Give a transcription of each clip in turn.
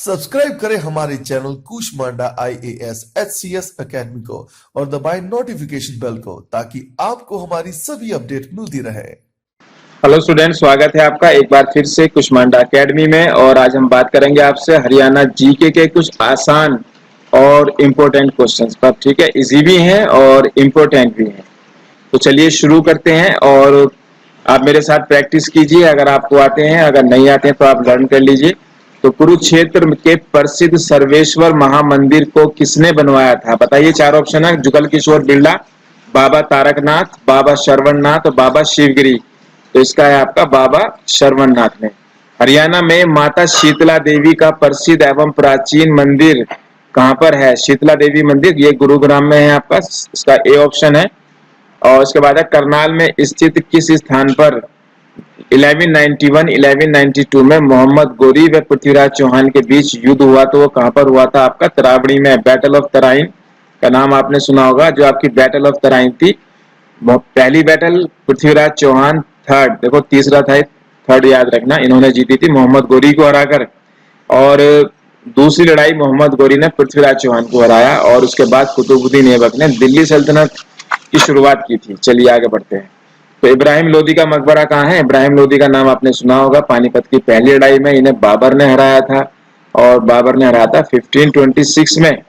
Subscribe करें हमारे channel Kushmanda IAS HCS academy को और दबाएं नोटिफिकेशन बेल को ताकि आपको हमारी सभी अपडेट मिलती रहे। हेलो स्टूडेंट, स्वागत है आपका एक बार फिर से कुशमांडा एकेडमी में। और आज हम बात करेंगे आपसे हरियाणा जीके के कुछ आसान और इम्पोर्टेंट क्वेश्चंस पर। ठीक है, इजी भी हैं और इम्पोर्टेंट भी हैं। तो चलिए शुरू करते हैं और आप मेरे साथ प्रैक्टिस कीजिए। अगर आपको आते हैं, अगर नहीं आते हैं तो आप लर्न कर लीजिए। तो कुरुक्षेत्र के प्रसिद्ध सर्वेश्वर महामंदिर को किसने बनवाया था? बताइए। चार ऑप्शन है: जुगल किशोर बिरला, बाबा तारकनाथ, बाबा श्रवणनाथ और बाबा शिवगिरी। तो इसका है आपका बाबा श्रवणनाथ ने। हरियाणा में माता शीतला देवी का प्रसिद्ध एवं प्राचीन मंदिर कहां पर है? शीतला देवी मंदिर ये गुरुग्राम में है आपका, इसका ए ऑप्शन है। और उसके बाद है करनाल में स्थित किस स्थान पर 1191-1192 में मोहम्मद गोरी व पृथ्वीराज चौहान के बीच युद्ध हुआ? तो वो कहां पर हुआ था? आपका तरावड़ी में। बैटल ऑफ तराइन का नाम आपने सुना होगा, जो आपकी बैटल ऑफ तराइन थी। पहली बैटल पृथ्वीराज चौहान, थर्ड देखो तीसरा था, थर्ड याद रखना, इन्होंने जीती थी मोहम्मद गोरी को हराकर। और दूसरी लड़ाई मोहम्मद गोरी ने पृथ्वीराज चौहान को हराया और उसके बाद कुतुबुद्दीन ऐबक ने दिल्ली सल्तनत की शुरुआत की थी। चलिए आगे बढ़ते हैं। तो इब्राहिम लोदी का मकबरा कहाँ है? इब्राहिम लोदी का नाम आपने सुना होगा, पानीपत की पहली लड़ाई में इन्हें बाबर ने हराया था और बाबर ने हराया था 1526 में।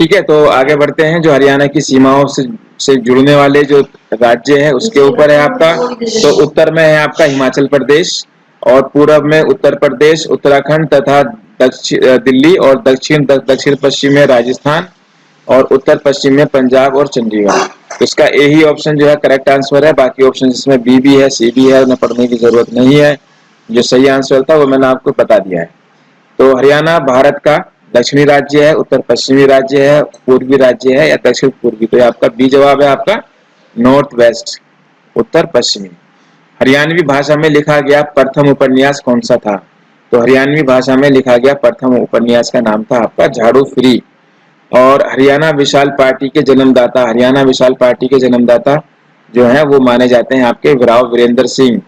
ठीक है, तो आगे बढ़ते हैं। जो हरियाणा की सीमाओं से जुड़ने वाले जो राज्य है उसके ऊपर है आपका। तो उत्तर में है आपका हिमाचल प्रदेश और पूर्व में उत्तर प्रदेश, उत्तराखंड तथा दिल्ली और दक्षिण पश्चिम में राजस्थान और उत्तर पश्चिम में पंजाब और चंडीगढ़। इसका ए ही ऑप्शन जो है करेक्ट आंसर है। बाकी ऑप्शन जिसमें बी भी है, सी भी है, उन्हें पढ़ने की जरूरत नहीं है। जो सही आंसर था वो मैंने आपको बता दिया है। तो हरियाणा भारत का दक्षिणी राज्य है, उत्तर पश्चिमी राज्य है, पूर्वी राज्य है या दक्षिण पूर्वी? तो ये आपका बी जवाब है आपका, नॉर्थ वेस्ट, उत्तर पश्चिमी। हरियाणवी भाषा में लिखा गया प्रथम उपन्यास कौन सा था? तो हरियाणवी भाषा में लिखा गया प्रथम उपन्यास का नाम था आपका झाड़ू फ्री। और हरियाणा विशाल पार्टी के जन्मदाता, हरियाणा विशाल पार्टी के जन्मदाता जो है वो माने जाते हैं आपके राव वीरेंद्र सिंह।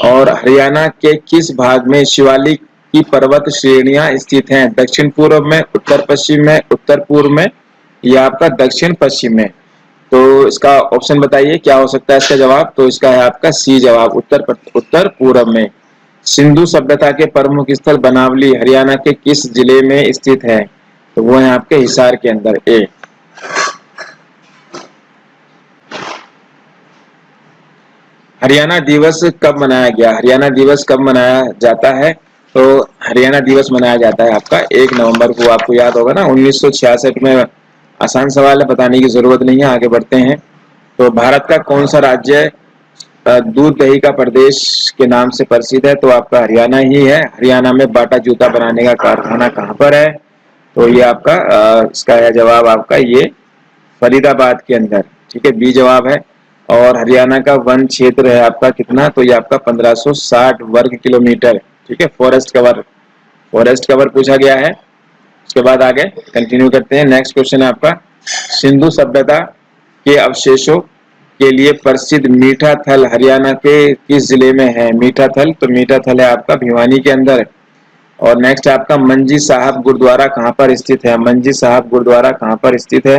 और हरियाणा के किस भाग में शिवालिक की पर्वत श्रेणियां स्थित हैं? दक्षिण पूर्व में, उत्तर पश्चिम में, उत्तर पूर्व में या आपका दक्षिण पश्चिम में? तो इसका ऑप्शन बताइए क्या हो सकता है इसका जवाब? तो इसका है आपका सी जवाब, उत्तर पूर्व में। सिंधु सभ्यता के प्रमुख स्थल बनावली हरियाणा के किस जिले में स्थित है? तो वो है आपके हिसार के अंदर, ए। हरियाणा दिवस कब मनाया गया? हरियाणा दिवस कब मनाया जाता है? तो हरियाणा दिवस मनाया जाता है आपका 1 नवंबर को। आपको याद होगा ना, 1966 में। आसान सवाल है, बताने की जरूरत नहीं है। आगे बढ़ते हैं। तो भारत का कौन सा राज्य दूध दही का प्रदेश के नाम से प्रसिद्ध है? तो आपका हरियाणा ही है। हरियाणा में बाटा जूता बनाने का कारखाना कहाँ पर है? तो ये आपका इसका है जवाब आपका ये फरीदाबाद के अंदर। ठीक है, बी जवाब है। और हरियाणा का वन क्षेत्र है आपका कितना? तो ये आपका 1560 वर्ग किलोमीटर। ठीक है, फॉरेस्ट कवर पूछा गया है। उसके बाद आगे कंटिन्यू करते हैं। नेक्स्ट क्वेश्चन है आपका, सिंधु सभ्यता के अवशेषों के लिए प्रसिद्ध मीठा थल हरियाणा के किस जिले में है? मीठा थल, तो मीठा थल है आपका भिवानी के अंदर। और नेक्स्ट आपका मंजी साहब गुरुद्वारा कहाँ पर स्थित है? मंजी साहब गुरुद्वारा कहाँ पर स्थित है?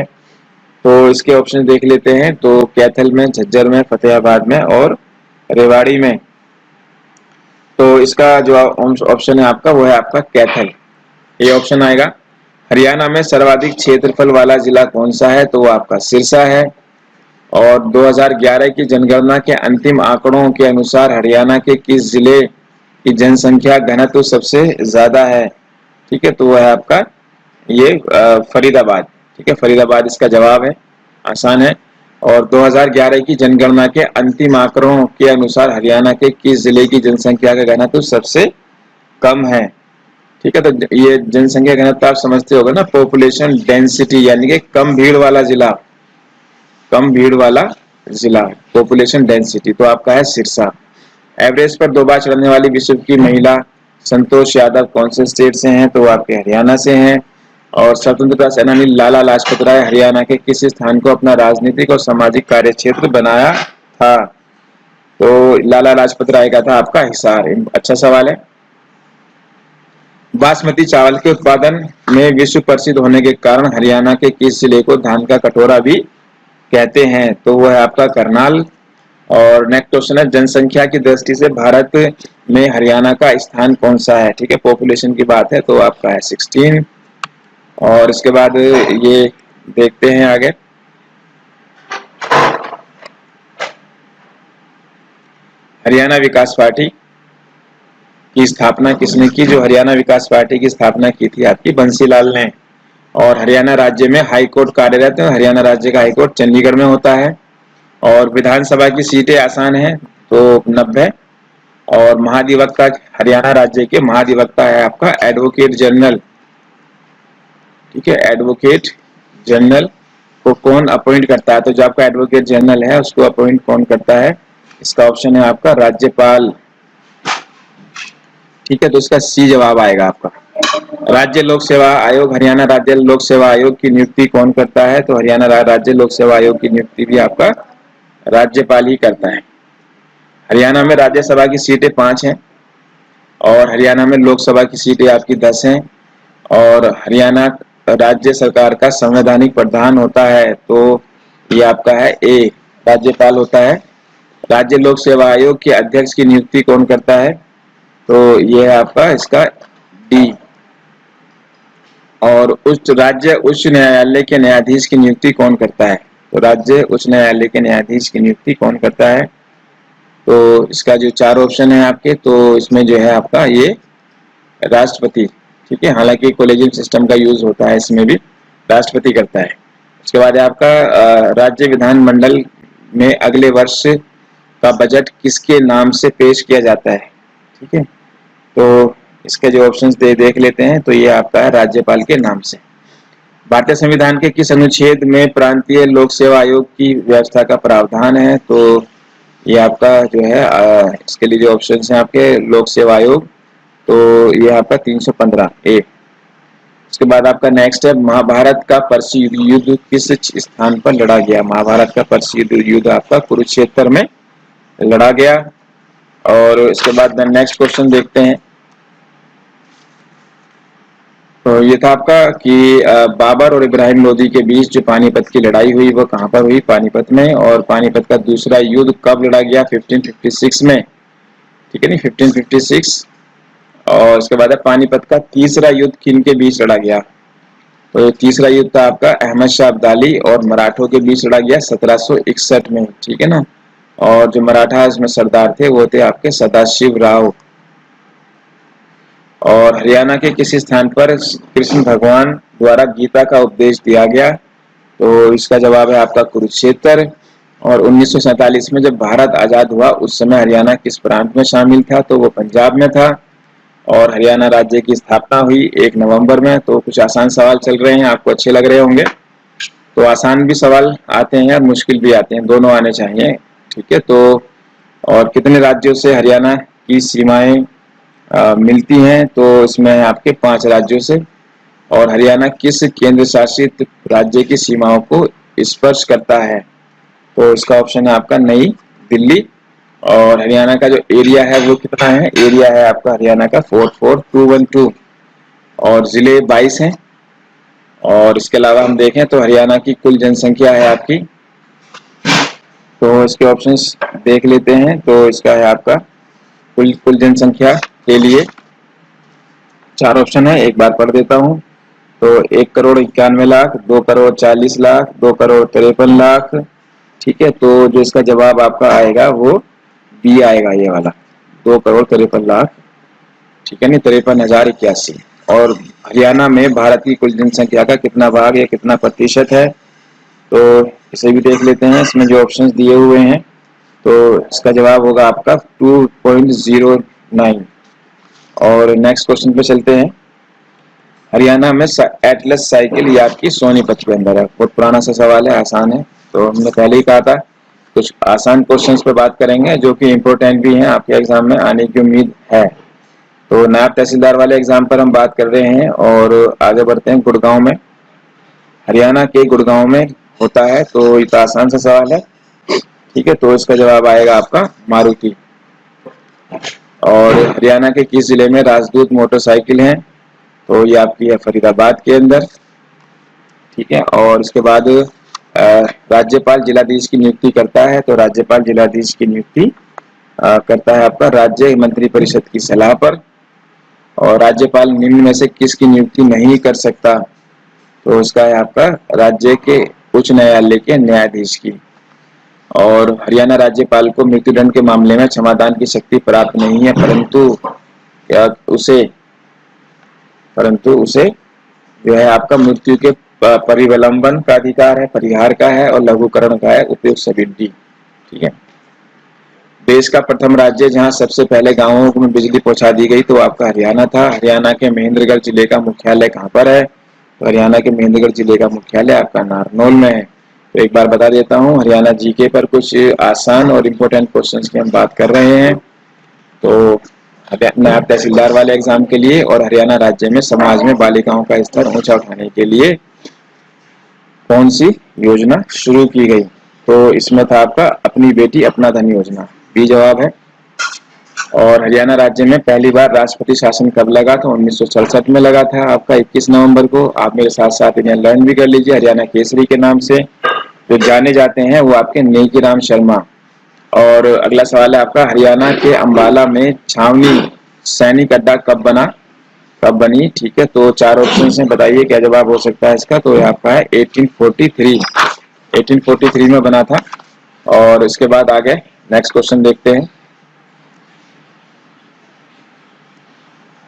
तो इसके ऑप्शन देख लेते हैं। तो कैथल में, झज्जर में, फतेहाबाद में और रेवाड़ी में। तो इसका जो ऑप्शन है आपका वो है आपका कैथल, ये ऑप्शन आएगा। हरियाणा में सर्वाधिक क्षेत्रफल वाला जिला कौन सा है? तो वो आपका सिरसा है। और 2011 की जनगणना के अंतिम आंकड़ों के अनुसार हरियाणा के किस जिले की जनसंख्या घनत्व सबसे ज्यादा है? ठीक है, तो वो है आपका ये फरीदाबाद। ठीक है, फरीदाबाद इसका जवाब है। आसान है। और 2011 की जनगणना के अंतिम आंकड़ों के अनुसार हरियाणा के किस जिले की जनसंख्या का घनत्व सबसे कम है? ठीक है, तो ये जनसंख्या घनत्व आप समझते होगा ना, पॉपुलेशन डेंसिटी, यानी कि कम भीड़ वाला जिला, कम भीड़ वाला जिला, पॉपुलेशन डेंसिटी। तो आपका है सिरसा। एवरेस्ट पर 2 बार चढ़ने वाली विश्व की महिला संतोष यादव कौन से स्टेट से हैं? तो आपके हरियाणा से हैं। और स्वतंत्रता सेनानी लाला लाजपत राय हरियाणा के किस स्थान को अपना राजनीतिक और सामाजिक कार्य क्षेत्र बनाया था? तो लाला लाजपत राय का था आपका हिसार। अच्छा सवाल है। बासमती चावल के उत्पादन में विश्व प्रसिद्ध होने के कारण हरियाणा के किस जिले को धान का कटोरा भी कहते हैं? तो वो है आपका करनाल। और नेक्स्ट क्वेश्चन है, जनसंख्या की दृष्टि से भारत में हरियाणा का स्थान कौन सा है? ठीक है, पॉपुलेशन की बात है तो आपका है 16। और इसके बाद ये देखते हैं आगे, हरियाणा विकास पार्टी की स्थापना किसने की? जो हरियाणा विकास पार्टी की स्थापना की थी आपकी बंसीलाल ने। और हरियाणा राज्य में हाई कोर्ट कार्यरत है, हरियाणा राज्य का हाई कोर्ट चंडीगढ़ में होता है। और विधानसभा की सीटें आसान है तो 90। और महाधिवक्ता, हरियाणा राज्य के महाधिवक्ता है आपका एडवोकेट जनरल। ठीक है, एडवोकेट जनरल को कौन अपॉइंट करता है? तो जो आपका एडवोकेट जनरल है उसको अपॉइंट कौन करता है? इसका ऑप्शन है आपका राज्यपाल। ठीक है, तो इसका सी जवाब आएगा आपका। राज्य लोक सेवा आयोग, हरियाणा राज्य लोक सेवा आयोग की नियुक्ति कौन करता है? तो हरियाणा राज्य लोक सेवा आयोग की नियुक्ति भी आपका राज्यपाल ही करता है। हरियाणा में राज्यसभा की सीटें 5 हैं और हरियाणा में लोकसभा की सीटें आपकी 10 हैं। और हरियाणा राज्य सरकार का संवैधानिक प्रधान होता है तो ये आपका है ए, राज्यपाल होता है। राज्य लोक सेवा आयोग के अध्यक्ष की नियुक्ति कौन करता है? तो ये है आपका इसका डी। और राज्य उच्च न्यायालय के न्यायाधीश की नियुक्ति कौन करता है? तो राज्य उच्च न्यायालय के न्यायाधीश की नियुक्ति कौन करता है? तो इसका जो 4 ऑप्शन है आपके, तो इसमें जो है आपका ये राष्ट्रपति। ठीक है, हालांकि कॉलेजियम सिस्टम का यूज होता है, इसमें भी राष्ट्रपति करता है। उसके बाद आपका राज्य विधानमंडल में अगले वर्ष का बजट किसके नाम से पेश किया जाता है? ठीक है, तो इसके जो ऑप्शंस देख लेते हैं, तो ये आपका है राज्यपाल के नाम से। भारतीय संविधान के किस अनुच्छेद में प्रांतीय लोक सेवा आयोग की व्यवस्था का प्रावधान है? तो ये आपका जो है इसके लिए जो ऑप्शंस हैं आपके लोक सेवा आयोग, तो ये आपका 315 ए। उसके बाद आपका नेक्स्ट है, महाभारत का प्रसिद्ध युद्ध किस स्थान पर लड़ा गया? महाभारत का प्रसिद्ध युद्ध आपका कुरुक्षेत्र में लड़ा गया। और इसके बाद नेक्स्ट क्वेश्चन देखते हैं, तो ये था आपका कि बाबर और इब्राहिम लोदी के बीच जो पानीपत की लड़ाई हुई वो कहाँ पर हुई? पानीपत में। और पानीपत का दूसरा युद्ध कब लड़ा गया? 1556 में। ठीक है नहीं, 1556। और उसके बाद पानीपत का तीसरा युद्ध किन के बीच लड़ा गया? तो तीसरा युद्ध था आपका अहमद शाह अब्दाली और मराठों के बीच लड़ा गया 1761 में। ठीक है ना। और जो मराठा इसमें सरदार थे वो थे आपके सदाशिव राव। और हरियाणा के किसी स्थान पर कृष्ण भगवान द्वारा गीता का उपदेश दिया गया? तो इसका जवाब है आपका कुरुक्षेत्र। और 1947 में जब भारत आजाद हुआ उस समय हरियाणा किस प्रांत में शामिल था? तो वो पंजाब में था। और हरियाणा राज्य की स्थापना हुई 1 नवंबर में। तो कुछ आसान सवाल चल रहे हैं, आपको अच्छे लग रहे होंगे। तो आसान भी सवाल आते हैं और मुश्किल भी आते हैं, दोनों आने चाहिए। ठीक है, तो और कितने राज्यों से हरियाणा की सीमाएं मिलती हैं? तो इसमें आपके 5 राज्यों से। और हरियाणा किस केंद्र शासित राज्य की सीमाओं को स्पर्श करता है? तो इसका ऑप्शन है आपका नई दिल्ली। और हरियाणा का जो एरिया है वो कितना है? एरिया है आपका हरियाणा का 44212। और जिले 22 हैं। और इसके अलावा हम देखें तो हरियाणा की कुल जनसंख्या है आपकी, तो इसके ऑप्शंस देख लेते हैं। तो इसका है आपका कुल जनसंख्या के लिए 4 ऑप्शन है, एक बार पढ़ देता हूँ। तो 1,91,00,000, 2,40,00,000, 2,53,00,000। ठीक है, तो जो इसका जवाब आपका आएगा वो बी आएगा, ये वाला 2,53,00,000। ठीक है नहीं, 53,081। और हरियाणा में भारत की कुल जनसंख्या का कितना भाग या कितना प्रतिशत है? तो इसे भी देख लेते हैं, इसमें जो ऑप्शंस दिए हुए हैं। तो इसका जवाब होगा आपका 2.09। और नेक्स्ट क्वेश्चन पे चलते हैं। हरियाणा में एटलस साइकिल या आपकी सोनीपत के अंदर है। बहुत पुराना सा सवाल है, आसान है। तो हमने पहले ही कहा था कुछ आसान क्वेश्चंस पे बात करेंगे जो कि इम्पोर्टेंट भी हैं, आपके एग्जाम में आने की उम्मीद है। तो नायब तहसीलदार वाले एग्जाम पर हम बात कर रहे हैं और आगे बढ़ते हैं। गुड़गांव में, हरियाणा के गुड़गांव में होता है। तो ये तो आसान सा सवाल है। ठीक है, तो इसका जवाब आएगा आपका मारुति। और हरियाणा के किस जिले में राजदूत मोटरसाइकिल हैं? तो ये आपकी है फरीदाबाद के अंदर, ठीक है। और इसके बाद राज्यपाल जिलाधीश की नियुक्ति करता है, तो राज्यपाल जिलाधीश की नियुक्ति करता है आपका राज्य मंत्री परिषद की सलाह पर। और राज्यपाल निम्न में से किसकी नियुक्ति नहीं कर सकता, तो उसका है आपका राज्य के उच्च न्यायालय के न्यायाधीश की। और हरियाणा राज्यपाल को मृत्युदंड के मामले में क्षमादान की शक्ति प्राप्त नहीं है, परंतु उसे जो है आपका मृत्यु के परिविलंबन का अधिकार है, परिहार का है और लघुकरण का है, उपयुक्त सभी, ठीक है। देश का प्रथम राज्य जहां सबसे पहले गांवों में बिजली पहुंचा दी गई तो आपका हरियाणा था। हरियाणा के महेंद्रगढ़ जिले का मुख्यालय कहां पर है, तो हरियाणा के महेंद्रगढ़ जिले का मुख्यालय आपका नारनौल में है। तो एक बार बता देता हूं, हरियाणा जीके पर कुछ आसान और इम्पोर्टेंट क्वेश्चंस की हम बात कर रहे हैं। तो नायब तहसीलदार वाले एग्जाम के लिए और हरियाणा राज्य में समाज में बालिकाओं का स्तर ऊंचा उठाने के लिए कौन सी योजना शुरू की गई, तो इसमें था आपका अपनी बेटी अपना धन योजना, बी जवाब है। और हरियाणा राज्य में पहली बार राष्ट्रपति शासन कब लगा, तो 1967 में लगा था आपका 21 नवंबर को। आप मेरे साथ साथ इन्हें लर्न भी कर लीजिए। हरियाणा केसरी के नाम से जो जाने जाते हैं वो आपके नेकी राम शर्मा। और अगला सवाल है आपका, हरियाणा के अंबाला में छावनी सैनिक अड्डा कब बनी, ठीक है। तो 4 ऑप्शन हैं, बताइए क्या जवाब हो सकता है इसका, तो आपका है 1843 में बना था। और इसके बाद आगे नेक्स्ट क्वेश्चन देखते हैं।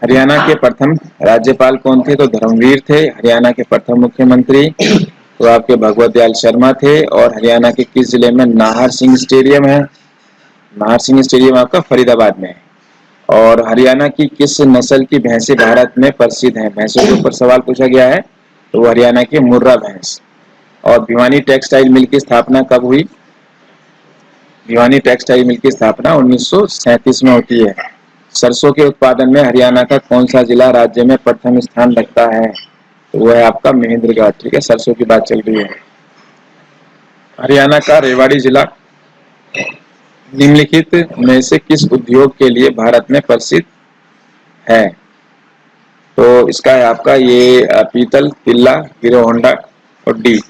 हरियाणा के प्रथम राज्यपाल कौन थे, तो धर्मवीर थे। हरियाणा के प्रथम मुख्यमंत्री तो आपके भगवत दयाल शर्मा थे। और हरियाणा के किस जिले में नाहर सिंह स्टेडियम है, नाहर सिंह स्टेडियम आपका फरीदाबाद में है। और हरियाणा की किस नस्ल की भैंसें भारत में प्रसिद्ध हैं, भैंसों के ऊपर सवाल पूछा गया है, तो हरियाणा की मुर्रा भैंस। और भिवानी टेक्सटाइल मिल की स्थापना कब हुई, भिवानी टेक्सटाइल मिल की स्थापना 1937 में होती है। सरसों के उत्पादन में हरियाणा का कौन सा जिला राज्य में प्रथम स्थान रखता है, तो वह है आपका महेंद्रगढ़, ठीक है। सरसों की बात चल रही है। हरियाणा का रेवाड़ी जिला निम्नलिखित में से किस उद्योग के लिए भारत में प्रसिद्ध है, तो इसका है आपका ये पीतल, तिल्ला, हीरो होंडा और डी।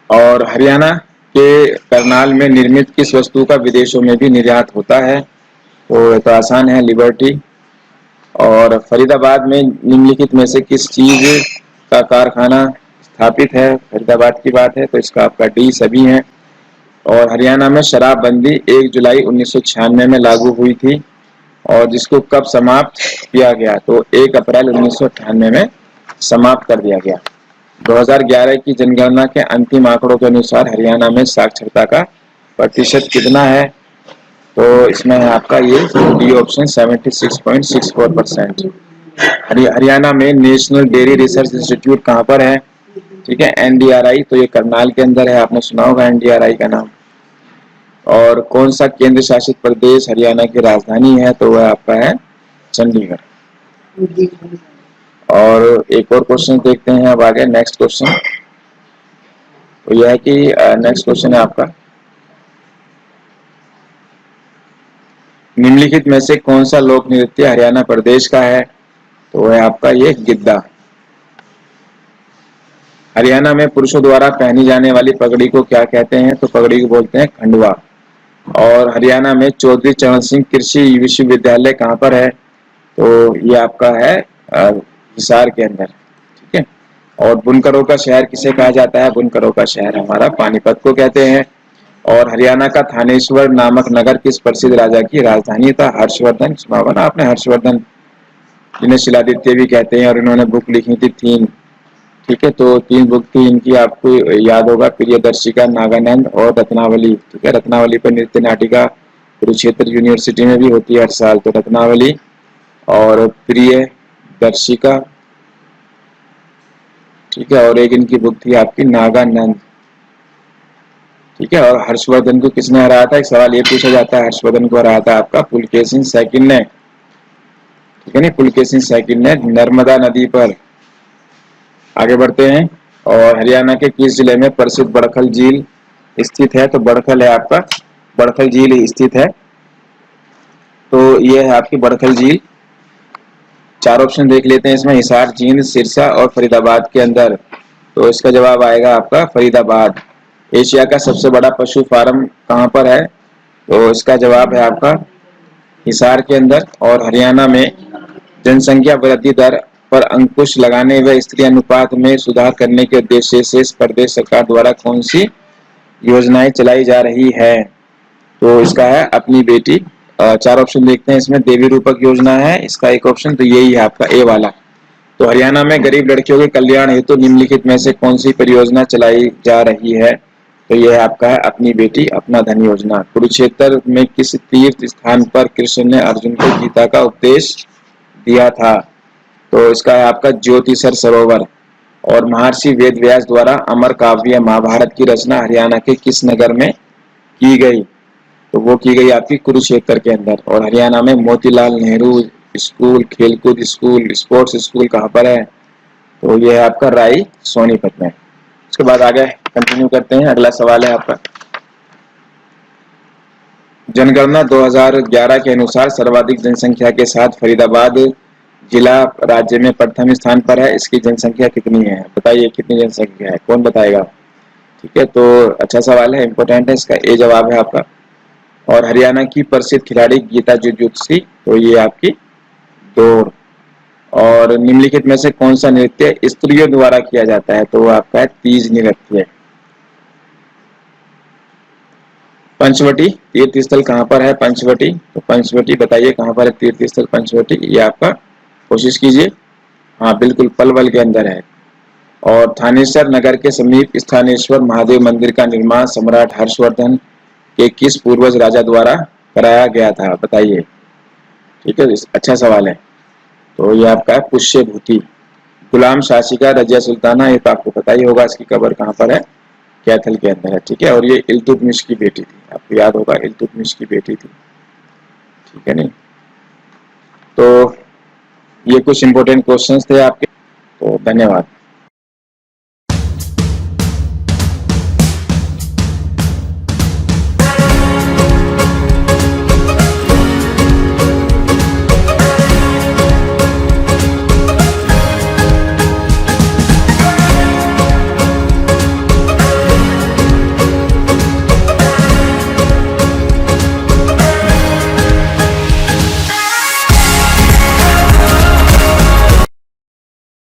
और हरियाणा के करनाल में निर्मित किस वस्तु का विदेशों में भी निर्यात होता है, तो आसान है, लिबर्टी। और फरीदाबाद में निम्नलिखित में से किस चीज का कारखाना स्थापित है, फरीदाबाद की बात है, तो इसका आपका डी सभी है। और हरियाणा में शराबबंदी 1 जुलाई 1996 में लागू हुई थी और जिसको कब समाप्त किया गया, तो 1 अप्रैल 1998 में समाप्त कर दिया गया। 2011 की जनगणना के अंतिम आंकड़ों के अनुसार हरियाणा में साक्षरता का प्रतिशत कितना है, तो इसमें है आपका ये डी ऑप्शन 76.64%। हरियाणा में नेशनल डेयरी रिसर्च इंस्टीट्यूट कहाँ पर है, ठीक है, NDRI, तो ये करनाल के अंदर है, आपने सुना होगा NDRI का नाम। और कौन सा केंद्र शासित प्रदेश हरियाणा की राजधानी है, तो वह आपका है चंडीगढ़। और एक और क्वेश्चन देखते हैं अब आगे, नेक्स्ट क्वेश्चन तो यह है कि नेक्स्ट क्वेश्चन है आपका, निम्नलिखित में से कौन सा लोक नृत्य हरियाणा प्रदेश का है, तो वह आपका ये गिद्दा। हरियाणा में पुरुषों द्वारा पहनी जाने वाली पगड़ी को क्या कहते हैं, तो पगड़ी को बोलते हैं खंडवा। और हरियाणा में चौधरी चरण सिंह कृषि विश्वविद्यालय कहाँ पर है, तो ये आपका है हिसार के अंदर, ठीक है। और बुनकरों का शहर किसे कहा जाता है, बुनकरों का शहर हमारा पानीपत को कहते हैं। और हरियाणा का थानेश्वर नामक नगर किस प्रसिद्ध राजा की राजधानी था, हर्षवर्धन, सुना होगा ना आपने हर्षवर्धन, जिन्हें शिलादित्य भी कहते हैं। और इन्होंने बुक लिखी थी 3, ठीक है। तो 3 बुक थी इनकी, आपको याद होगा, प्रियदर्शिका, नागानंद और रत्नावली, ठीक है। रत्नावली पर नृत्य नाटिका कुरुक्षेत्र यूनिवर्सिटी में भी होती है हर साल, तो रत्नावली और प्रियदर्शिका, ठीक है। और एक इनकी बुक थी आपकी नागानंद, ठीक है। और हर्षवर्धन को किसने हराया था, एक सवाल ये पूछा जाता है, हर्षवर्धन को हराया था आपका पुलकेशिन सेकंड ने, ठीक है ना, पुलकेशिन सेकंड ने नर्मदा नदी पर। आगे बढ़ते हैं। और हरियाणा के किस जिले में प्रसिद्ध बड़खल झील स्थित है, तो बड़खल है आपका, बड़खल झील स्थित है, तो यह है आपकी बड़खल झील चार ऑप्शन देख लेते हैं इसमें, हिसार, जींद, सिरसा और फरीदाबाद के अंदर। तो इसका जवाब आएगा आपका फरीदाबाद। एशिया का सबसे बड़ा पशु फार्म कहाँ पर है? तो इसका जवाब है आपका हिसार के अंदर। और हरियाणा में जनसंख्या वृद्धि दर पर अंकुश लगाने व स्त्री अनुपात में सुधार करने के उद्देश्य से प्रदेश सरकार द्वारा कौन सी योजनाएं चलाई जा रही है? तो इसका है अपनी बेटी। चार ऑप्शन देखते हैं इसमें, देवी रूपक योजना है इसका एक ऑप्शन, तो यही है आपका ए वाला। तो हरियाणा में गरीब लड़कियों के कल्याण हेतु निम्नलिखित में से कौन सी परियोजना चलाई जा रही है? तो यह आपका है अपनी बेटी अपना धन योजना। कुरुक्षेत्र में किस तीर्थ स्थान पर कृष्ण ने अर्जुन को गीता का उपदेश दिया था? तो इसका है आपका ज्योतिसर सरोवर। और महर्षि वेद व्यास द्वारा अमर काव्य महाभारत की रचना हरियाणा के किस नगर में की गई? तो वो की गई आपकी कुरुक्षेत्र के अंदर। और हरियाणा में मोतीलाल नेहरू स्कूल, खेलकूद स्कूल, स्पोर्ट्स स्कूल कहाँ पर है? तो ये है आपका राई सोनीपत में। उसके बाद आगे कंटिन्यू करते हैं। अगला सवाल है आपका, जनगणना 2011 के अनुसार सर्वाधिक जनसंख्या के साथ फरीदाबाद जिला राज्य में प्रथम स्थान पर है। इसकी जनसंख्या कितनी है? बताइए कितनी जनसंख्या है, कौन बताएगा? ठीक है, तो अच्छा सवाल है, इंपॉर्टेंट है। इसका ए जवाब है आपका। और हरियाणा की प्रसिद्ध खिलाड़ी गीता जुजुत्सी, तो ये आपकी दौड़। और निम्नलिखित में से कौन सा नृत्य स्त्रियों द्वारा किया जाता है? तो वो आपका है तीज नृत्य। पंचवटी तीर्थ स्थल कहाँ पर है? पंचवटी, तो पंचवटी बताइए कहाँ पर है तीर्थ स्थल पंचवटी? ये आपका कोशिश कीजिए। हाँ बिल्कुल, पलवल के अंदर है। और थानेसर नगर के समीप स्थानेश्वर महादेव मंदिर का निर्माण सम्राट हर्षवर्धन के किस पूर्वज राजा द्वारा कराया गया था? बताइए। ठीक है, अच्छा सवाल है। तो ये आपका है पुष्यभूति। गुलाम शासिका रजिया सुल्ताना, ये तो आपको पता ही होगा, इसकी कब्र कहाँ पर है? कैथल के अंदर है। ठीक है, और ये इल्तुतमिश की बेटी थी, आपको याद होगा इल्तुतमिश की बेटी थी। ठीक है नहीं, तो ये कुछ इंपॉर्टेंट क्वेश्चंस थे आपके। तो धन्यवाद।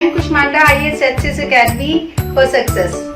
Kushmanda IAS Academy for success.